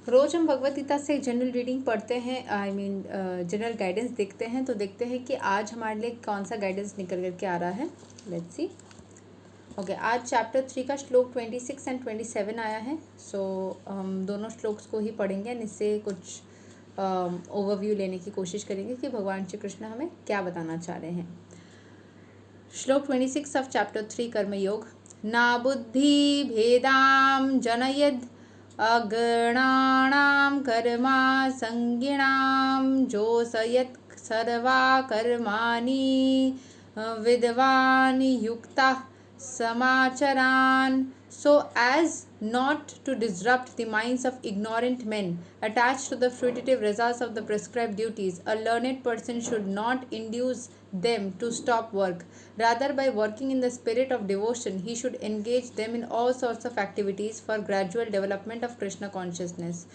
रोज हम भगवत गीता से एक जनरल रीडिंग पढ़ते हैं, जनरल गाइडेंस देखते हैं। तो देखते हैं कि आज हमारे लिए कौन सा गाइडेंस निकल करके आ रहा है। Let's see. ओके, आज चैप्टर 3 का श्लोक 26 एंड 27 आया है। सो हम दोनों श्लोक्स को ही पढ़ेंगे और इससे कुछ ओवरव्यू लेने की कोशिश करेंगे कि भगवान श्री कृष्ण हमें क्या बताना चाह रहे हैं। श्लोक 26 ऑफ चैप्टर 3 कर्मयोग। ना बुद्धि भेदाम जनयद अगणानां कर्मा संगिणां जोषयत् सर्वा कर्माणि विद्वान् युक्ताः समाचरान्, so as not to disrupt the minds of ignorant men attached to the fruitive results of the prescribed duties. A learned person should not induce them to stop work. Rather, by working in the spirit of devotion, he should engage them in all sorts of activities for gradual development of Krishna consciousness.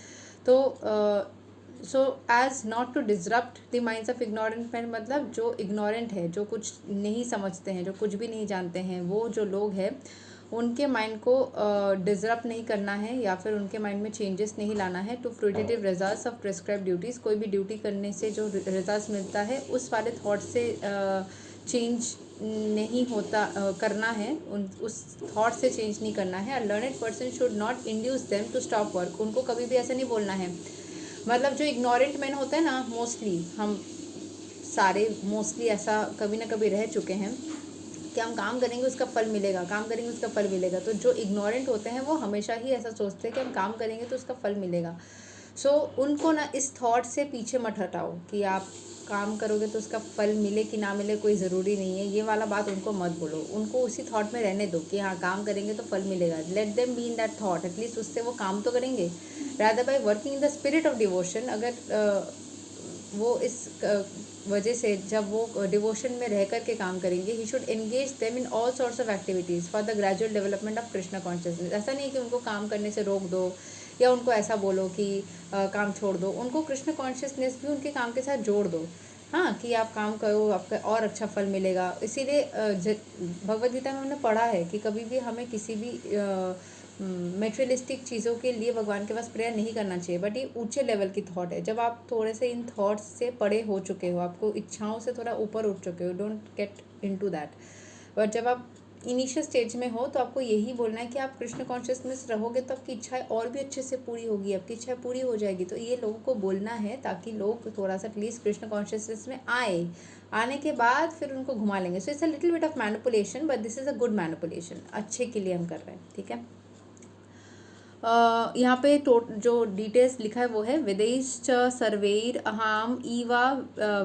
So as not to disrupt the minds of ignorant man, मतलब जो ignorant है, जो कुछ नहीं समझते हैं, जो कुछ भी नहीं जानते हैं, वो जो लोग हैं उनके माइंड को डिसरप्ट नहीं करना है या फिर उनके माइंड में चेंजेस नहीं लाना है to fruitive results of prescribe duties. कोई भी ड्यूटी करने से जो रिजल्ट्स मिलता है उस वाले थॉट से चेंज नहीं होता करना है, उस थॉट से चेंज नहीं करना है। A learned person should not induce them to stop work. उनको कभी भी ऐसा नहीं बोलना है, मतलब जो इग्नोरेंट मैन होते हैं ना, मोस्टली हम सारे मोस्टली ऐसा कभी ना कभी रह चुके हैं कि हम काम करेंगे उसका फल मिलेगा, काम करेंगे उसका फल मिलेगा। तो जो इग्नोरेंट होते हैं वो हमेशा ही ऐसा सोचते हैं कि हम काम करेंगे तो उसका फल मिलेगा। सो उनको ना इस थॉट से पीछे मत हटाओ कि आप काम करोगे तो उसका फल मिले कि ना मिले कोई ज़रूरी नहीं है, ये वाला बात उनको मत बोलो। उनको उसी थॉट में रहने दो कि हाँ काम करेंगे तो फल मिलेगा। Let them be in that thought, at least उससे वो काम तो करेंगे। Rather by working in the spirit of devotion, अगर वो इस वजह से जब वो डिवोशन में रह कर के काम करेंगे, he should engage them in all sorts of activities for the gradual development of Krishna consciousness. ऐसा नहीं कि उनको काम करने से रोक दो या उनको ऐसा बोलो कि काम छोड़ दो। उनको कृष्ण कॉन्शियसनेस भी उनके काम के साथ जोड़ दो, हाँ, कि आप काम करो, आपका और अच्छा फल मिलेगा। इसीलिए भगवद गीता में हमने पढ़ा है कि कभी भी हमें किसी भी मेटेरियलिस्टिक चीज़ों के लिए भगवान के पास प्रेयर नहीं करना चाहिए। बट ये ऊंचे लेवल की थॉट है। जब आप थोड़े से इन थॉट्स से परे हो चुके हो, आपको इच्छाओं से थोड़ा ऊपर उठ चुके हो, don't get into that. But जब आप इनिशियल स्टेज में हो तो आपको यही बोलना है कि आप कृष्ण कॉन्शियसनेस रहोगे तो आपकी इच्छाएं और भी अच्छे से पूरी होगी, आपकी इच्छा पूरी हो जाएगी। तो ये लोगों को बोलना है ताकि लोग थोड़ा सा एटलीस्ट कृष्ण कॉन्शियसनेस में आने के बाद फिर उनको घुमा लेंगे। So it's a little bit of manipulation, but this is a good manipulation, अच्छे के लिए हम कर रहे हैं, ठीक है। यहाँ पे जो डिटेल्स लिखा है वो है वेदैश्च सर्वैर अहम इवा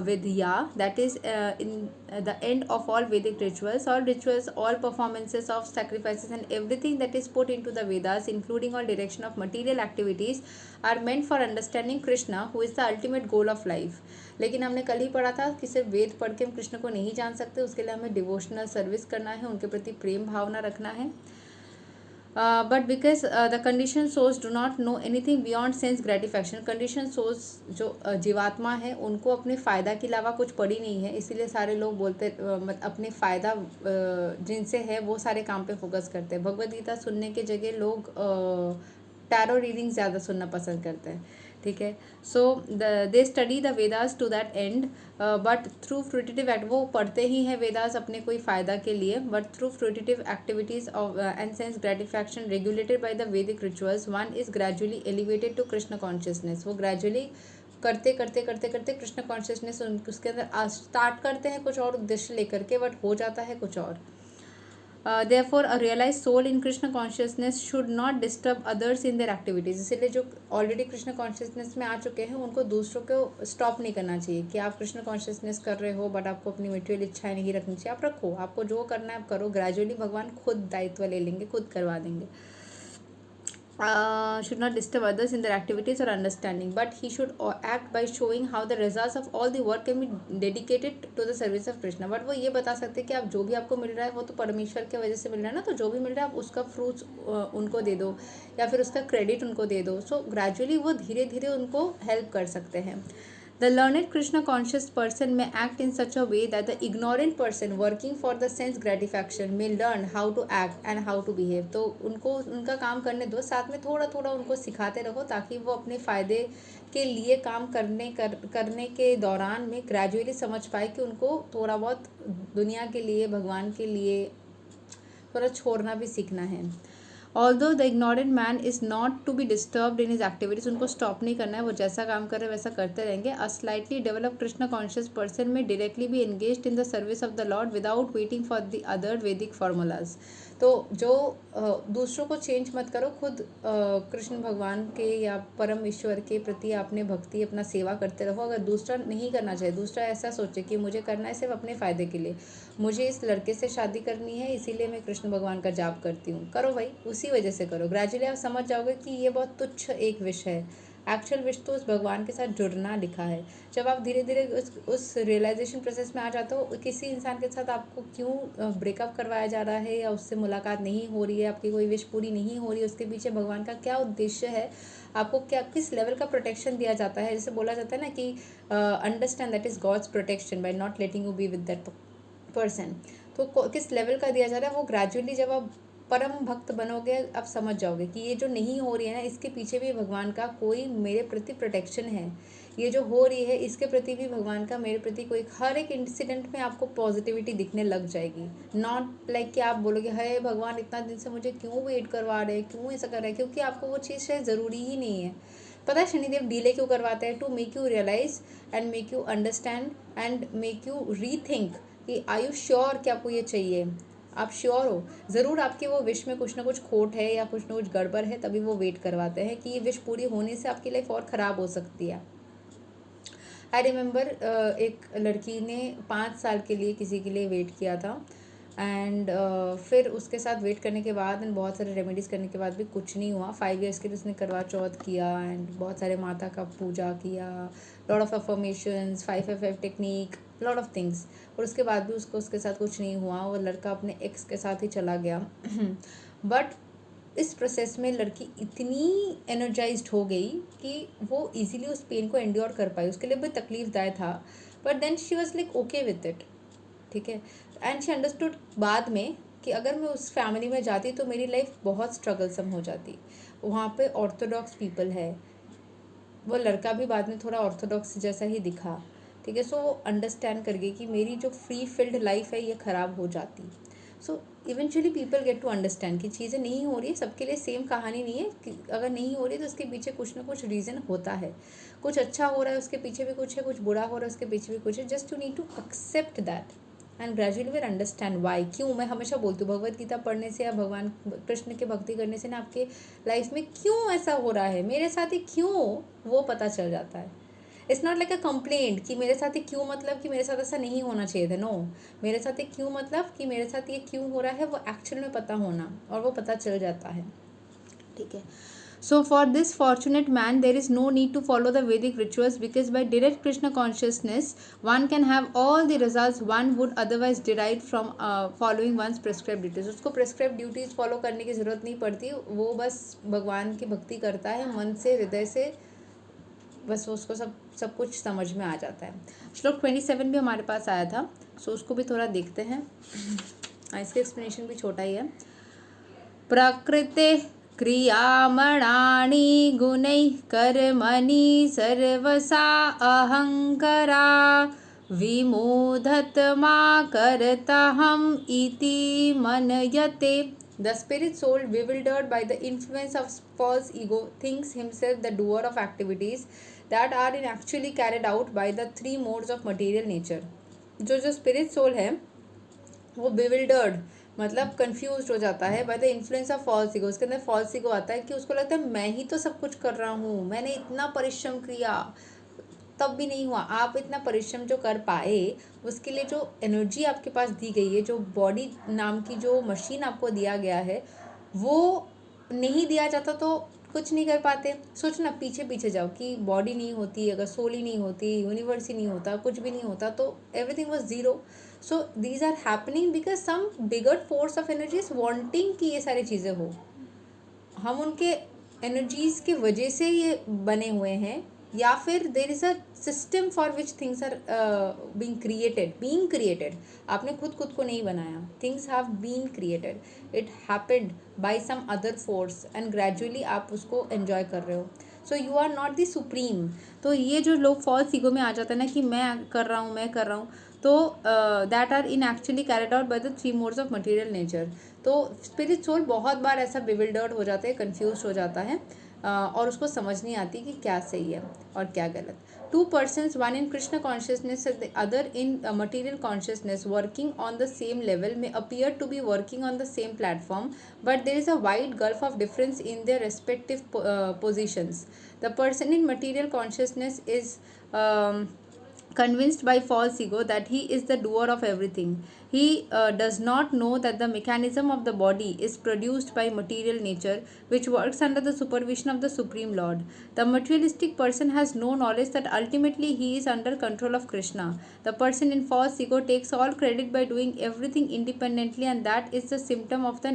विधिया, that is in the end of all Vedic rituals, all performances of sacrifices and everything that is put into the Vedas including all direction of material activities are meant for understanding Krishna who is the ultimate goal of life. लेकिन हमने कल ही पढ़ा था कि सिर्फ वेद पढ़ के हम कृष्ण को नहीं जान सकते, उसके लिए हमें डिवोशनल सर्विस करना है, उनके प्रति प्रेम भावना रखना है। But because the conditioned souls do not know anything beyond sense gratification, conditioned souls जो जीवात्मा है उनको अपने फ़ायदा के अलावा कुछ पड़ी नहीं है, इसीलिए सारे लोग बोलते अपने फ़ायदा जिनसे है वो सारे काम पे फोकस करते हैं। भगवद गीता सुनने के जगह लोग टैरो रीडिंग ज़्यादा सुनना पसंद करते हैं, ठीक है। So they study the Vedas to that end, but through fruitive act, वो पढ़ते ही हैं वेदास अपने कोई फ़ायदा के लिए, but through fruitive activities of and sense gratification regulated by the Vedic rituals, one is gradually elevated to Krishna consciousness. वो ग्रेजुअली करते करते करते करते कृष्ण कॉन्शियसनेस उसके अंदर स्टार्ट करते हैं कुछ और उद्देश्य लेकर के, बट हो जाता है कुछ और। Therefore, a realized soul in Krishna consciousness should not disturb others in their activities. इसीलिए जो ऑलरेडी कृष्ण कॉन्शियसनेस में आ चुके हैं उनको दूसरों को स्टॉप नहीं करना चाहिए कि आप कृष्ण कॉन्शियसनेस कर रहे हो बट आपको अपनी मटेरियल इच्छाएं नहीं रखनी चाहिए। आप रखो, आपको जो करना है आप करो, ग्रेजुअली भगवान खुद दायित्व ले लेंगे, खुद करवा देंगे। Should not disturb others in their activities or understanding, but he should act by showing how the results of all the work can be dedicated to the service of Krishna. But वो ये बता सकते हैं कि आप जो भी आपको मिल रहा है वो तो परमेश्वर के वजह से मिल रहा है ना, तो जो भी मिल रहा है आप उसका फ्रूट्स उनको दे दो या फिर उसका क्रेडिट उनको दे दो। सो ग्रेजुअली वो धीरे धीरे उनको हेल्प कर सकते हैं। The learned Krishna conscious person may act in such a way that the ignorant person working for the sense gratification may learn how to act and how to behave. तो उनको उनका काम करने दो, साथ में थोड़ा थोड़ा उनको सिखाते रहो ताकि वो अपने फ़ायदे के लिए काम करने के दौरान में ग्रेजुअली समझ पाए कि उनको थोड़ा बहुत दुनिया के लिए, भगवान के लिए थोड़ा छोड़ना भी सीखना है. Although the ignorant man is not to be disturbed in his activities, उनको स्टॉप नहीं करना है, वो जैसा काम कर रहे वैसा करते रहेंगे. A slightly developed Krishna conscious person may directly be engaged in the service of the Lord without waiting for the other Vedic formulas. तो जो दूसरों को चेंज मत करो, खुद कृष्ण भगवान के या परम ईश्वर के प्रति आपने भक्ति, अपना सेवा करते रहो. अगर दूसरा नहीं करना चाहिए, दूसरा ऐसा सोचे कि मुझे करना है सिर्फ अपने फ़ायदे के लिए, मुझे इस लड़के से शादी करनी है इसीलिए मैं कृष्ण भगवान का जाप करती हूँ, करो भाई, उसी वजह से करो. ग्रेजुअली आप समझ जाओगे कि ये बहुत तुच्छ एक विष है. एक्चुअल विश तो उस भगवान के साथ जुड़ना लिखा है. जब आप धीरे धीरे उस रियलाइजेशन प्रोसेस में आ जाते हो, किसी इंसान के साथ आपको क्यों ब्रेकअप करवाया जा रहा है या उससे मुलाकात नहीं हो रही है, आपकी कोई विश पूरी नहीं हो रही है, उसके पीछे भगवान का क्या उद्देश्य है, आपको क्या किस लेवल का प्रोटेक्शन दिया जाता है. जैसे बोला जाता है ना कि understand that is God's protection by not letting you be with that person. तो किस लेवल का दिया जा रहा है वो ग्रेजुअली जब आप परम भक्त बनोगे आप समझ जाओगे कि ये जो नहीं हो रही है ना, इसके पीछे भी भगवान का कोई मेरे प्रति प्रोटेक्शन है. ये जो हो रही है इसके प्रति भी भगवान का मेरे प्रति कोई, हर एक इंसिडेंट में आपको पॉजिटिविटी दिखने लग जाएगी. नॉट लाइक कि आप बोलोगे है भगवान इतना दिन से मुझे क्यों वेट करवा रहे हैं, क्यों ऐसा कर रहे हैं, क्योंकि आपको वो चीज़ शायद ज़रूरी ही नहीं है. पता है शनिदेव डिले क्यों करवाते हैं? To make you realise and make you understand and make you rethink कि आर यू श्योर कि आपको ये चाहिए, आप श्योर हो. ज़रूर आपके वो विश में कुछ ना कुछ खोट है या कुछ ना कुछ गड़बड़ है, तभी वो वेट करवाते हैं कि ये विश पूरी होने से आपकी लाइफ और ख़राब हो सकती है. आई रिमेंबर एक लड़की ने 5 साल के लिए किसी के लिए वेट किया था एंड फिर उसके साथ वेट करने के बाद एंड बहुत सारे रेमेडीज़ करने के बाद भी कुछ नहीं हुआ. 5 ईयर्स के लिए उसने करवा चौथ किया एंड बहुत सारे माता का पूजा किया, lot of affirmations, 5FF technique, lot of things, और उसके बाद भी उसके साथ कुछ नहीं हुआ. वो लड़का अपने एक्स के साथ ही चला गया. बट इस प्रोसेस में लड़की इतनी एनर्जाइज्ड हो गई कि वो इजीली उस पेन को एंड्योर कर पाई. उसके लिए भी तकलीफदायक था but then she was like okay with it. ठीक है. एंड शी अंडरस्टूड बाद में कि अगर मैं उस फैमिली में जाती तो मेरी लाइफ बहुत स्ट्रगलसम हो जाती. वहाँ पे ऑर्थोडॉक्स पीपल है. वो लड़का भी बाद में थोड़ा ऑर्थोडॉक्स जैसा ही दिखा. ठीक है. सो वो अंडरस्टैंड कर गई कि मेरी जो फ्री फील्ड लाइफ है ये ख़राब हो जाती. So eventually people get to understand कि चीज़ें नहीं हो रही है, सबके लिए सेम कहानी नहीं है. कि अगर नहीं हो रही है तो उसके पीछे कुछ ना कुछ रीज़न होता है. कुछ अच्छा हो रहा है उसके पीछे भी कुछ है, कुछ बुरा हो रहा है उसके पीछे भी कुछ है. Just you need to accept that and gradually will understand why. क्यों मैं हमेशा बोलती हूँ भगवद गीता पढ़ने से या भगवान कृष्ण की भक्ति करने से ना आपके लाइफ में क्यों ऐसा हो रहा है, मेरे साथ ही क्यों, वो पता चल जाता है. It's not like a complaint कि मेरे साथ ही क्यों, मतलब कि मेरे साथ ऐसा नहीं होना चाहिए था. नो, मेरे साथ ही क्यों मतलब कि मेरे साथ ये क्यों हो रहा है वो एक्चुअल में पता होना, और वो पता चल जाता है. ठीक है. So for this fortunate man there is no need to follow the Vedic rituals because by direct Krishna consciousness one can have all the results one would otherwise derive from following one's prescribed duties. उसको prescribed duties follow करने की ज़रूरत नहीं पड़ती. वो बस भगवान की भक्ति करता है मन से, हृदय से, बस उसको सब कुछ समझ में आ जाता है. श्लोक 27 भी हमारे पास आया था, सो उसको भी थोड़ा देखते हैं. इसका एक्सप्लेनेशन भी छोटा ही है. प्रकृते क्रियामणानि गुणैः कर्मणि सर्वसा अहंकारा विमोधत मा कर्ताहम् इति मनयते. The spirit soul, bewildered by the influence of false ego, thinks himself the doer of activities that are actually carried out by the 3 modes of material nature. जो spirit soul है वो bewildered मतलब कंफ्यूज हो जाता है by the influence of false ego. उसके अंदर false ego आता है कि उसको लगता है मैं ही तो सब कुछ कर रहा हूँ, मैंने इतना परिश्रम किया तब भी नहीं हुआ. आप इतना परिश्रम जो कर पाए उसके लिए जो एनर्जी आपके पास दी गई है, जो बॉडी नाम की जो मशीन आपको दिया गया है, वो नहीं दिया जाता तो कुछ नहीं कर पाते. सोचना, पीछे पीछे जाओ कि बॉडी नहीं होती, अगर सोल ही नहीं होती, यूनिवर्स ही नहीं होता, कुछ भी नहीं होता, तो everything was zero. So these are happening because some bigger force of energy is wanting कि ये सारी चीज़ें हो. हम उनके एनर्जीज़ की वजह से ये बने हुए हैं या फिर there is a system for which things are being created. आपने खुद को नहीं बनाया. Things have been created. It happened by some other force and gradually आप उसको एन्जॉय कर रहे हो. So you are not the supreme. तो ये जो लोग फॉल्स ईगो में आ जाते हैं ना कि मैं कर रहा हूँ, तो that are in actually carried out by the three modes of material nature. तो स्पिरिट सोल बहुत बार ऐसा बिविल्डर्ड हो जाता है, कन्फ्यूज हो जाता है, और उसको समझ नहीं आती कि क्या सही है और क्या गलत. To persons, one in Krishna consciousness and the other in material consciousness, working on the same level may appear to be working on the same platform, but there is a wide gulf of difference in their respective positions. The person in material consciousness is convinced by false ego that he is the doer of everything. He does not know that the mechanism of the body is produced by material nature, which works under the supervision of the Supreme Lord. The materialistic person has no knowledge that ultimately he is under control of Krishna. The person in false ego takes all credit by doing everything independently, and that is the symptom of the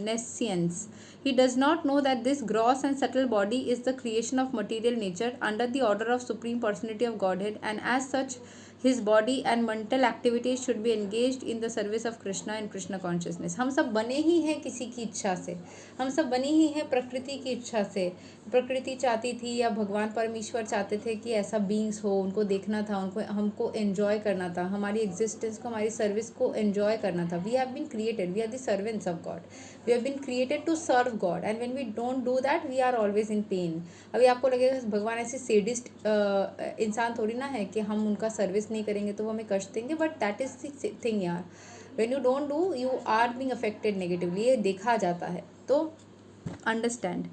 nescience. He does not know that this gross and subtle body is the creation of material nature under the order of Supreme Personality of Godhead, and as such, his body and mental activities should be engaged in the service of Krishna and Krishna consciousness. हम सब बने ही हैं किसी की इच्छा से. हम सब बने ही हैं प्रकृति की इच्छा से. प्रकृति चाहती थी या भगवान परमेश्वर चाहते थे कि ऐसा बींग्स हो, उनको देखना था, उनको हमको एन्जॉय करना था, हमारी एग्जिस्टेंस को, हमारी सर्विस को एन्जॉय करना था. We have been created, we are the servants of God. We have been created to serve God, and when we don't do that we are always in pain. अभी आपको लगेगा भगवान ऐसे सेडिस्ट इंसान थोड़ी ना है कि हम उनका सर्विस नहीं करेंगे तो वो हमें कष्ट देंगे, but that is the thing यार. When you don't do, you are being affected negatively. ये देखा जाता है. तो अंडरस्टैंड.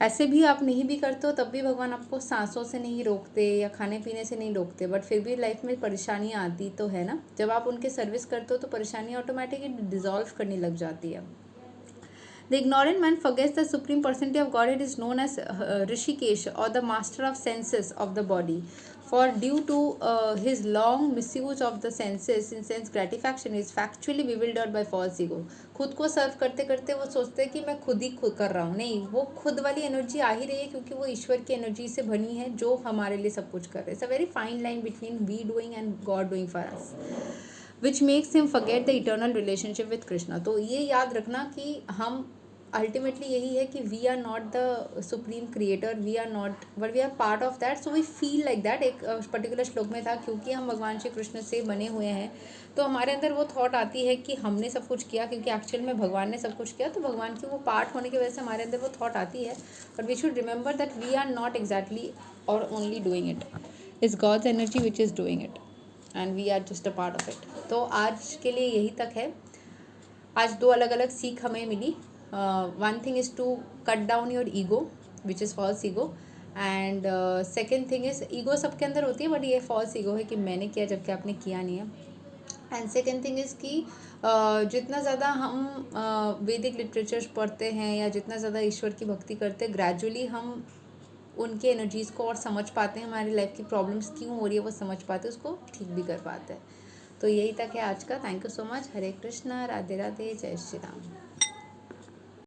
ऐसे भी आप नहीं भी करते हो तब भी भगवान आपको सांसों से नहीं रोकते या खाने पीने से नहीं रोकते, बट फिर भी लाइफ में परेशानियाँ आती तो है ना. जब आप उनके सर्विस करते हो तो परेशानियाँ ऑटोमेटिकली डिजॉल्व करने लग जाती है. The ignorant man forgets the supreme personality of Godhead is known as Rishikesh, or the master of senses of the body. For due to his long misuse of the senses in sense gratification, he is factually bewildered by false ego. खुद को सर्व करते करते वो सोचते हैं कि मैं खुद ही खुद कर रहा हूँ. नहीं, वो खुद वाली एनर्जी आ ही रही है क्योंकि वो ईश्वर की एनर्जी से बनी है जो हमारे लिए सब कुछ कर रहे हैं. It's a very fine line between we doing and God doing for us, which makes him forget the eternal relationship with Krishna. तो ये याद रखना कि हम अल्टीमेटली यही है कि we are not the supreme creator, we are not, but we are part of that. So we feel like that. एक पर्टिकुलर श्लोक में था, क्योंकि हम भगवान श्री कृष्ण से बने हुए हैं तो हमारे अंदर वो थॉट आती है कि हमने सब कुछ किया, क्योंकि एक्चुअल में भगवान ने सब कुछ किया. तो भगवान की वो पार्ट होने की वजह से हमारे अंदर वो थॉट आती है. But we should remember that we are not exactly और only doing it. It's God's energy which is doing it and we are just a part of it. तो आज के लिए यही तक है. आज दो अलग अलग सीख हमें मिली. One thing is to cut down your ego, which is false ego, and second thing is ego सबके अंदर होती है, बट ये false ego है कि मैंने किया जबकि आपने किया नहीं है. एंड सेकेंड थिंग इज़ कि जितना ज़्यादा हम वैदिक लिटरेचर्स पढ़ते हैं या जितना ज़्यादा ईश्वर की भक्ति करते हैं, ग्रेजुअली हम उनके एनर्जीज़ को और समझ पाते हैं. हमारी लाइफ की प्रॉब्लम्स क्यों हो रही है वो समझ पाते हैं, उसको ठीक भी कर पाते हैं. तो यही तक है आज का. Thank you so much. Hare Krishna, Radhe Radhe, जय श्री राम.